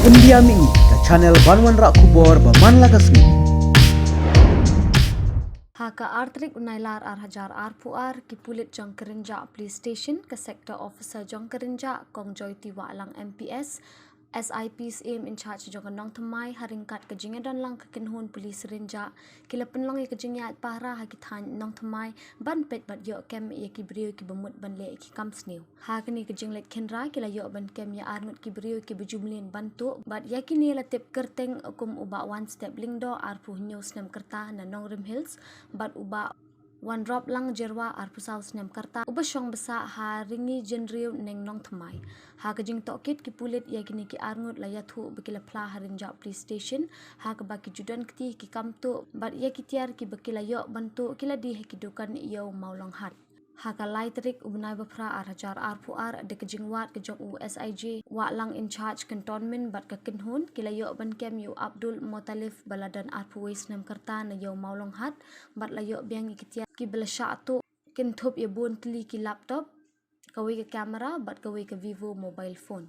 India Mi ke channel Banwan Rak Kubor Baman Lagasmi. Haka Artrik Unailar Arhajar Arpuar Kipulit Jong Kerinja Police Station ke Sector Officer Jong Kerinja Kong Joy Tiwa Alang MPS SIP's aim in charge Jong Nong Thamai Haringkat Kejinga dan Lang Kekenhun Police Rinja Kila Penlong Kejinga at Para Hakitan Nong Thamai Ban Pet Bat Yok Kem Yaki Brio Ki Bamut Ban Le Ki Kam Snew Hakani Kejing Let Kenra Kila Yok Ban Kem Ya Arnut Ki Brio Ki Bejumlin Bantu Bat Yaki Ni Latip Kerteng Ukum Uba One Step Lingdo Arpu Nyo Snem Kerta na Nong Rim Hills Bat Uba One drop lang jerwa arpusal snem karta uba syong besa ha ringi jenriu neng nong thamai ha kajing tokit ki pulit ya kini ki arngut la yathu bekila pla harinja police station ha ka baki judan kti ki kamtu bat ya ki tiar ki bekila yo bantu kila di hikidukan yo maulong hat ha ka laitrik ubnai bapra arhajar arpuar de kajing wat kejong USIJ wa lang in charge cantonment bat ka kinhun kila yo ban kem yu Abdul Motalif baladan arpuwis nem karta na yo maulong hat bat la yo biang ikitia ki belasha tu kin thup ye bun tli ki laptop kawi ke kamera bat kawi ke Vivo mobile phone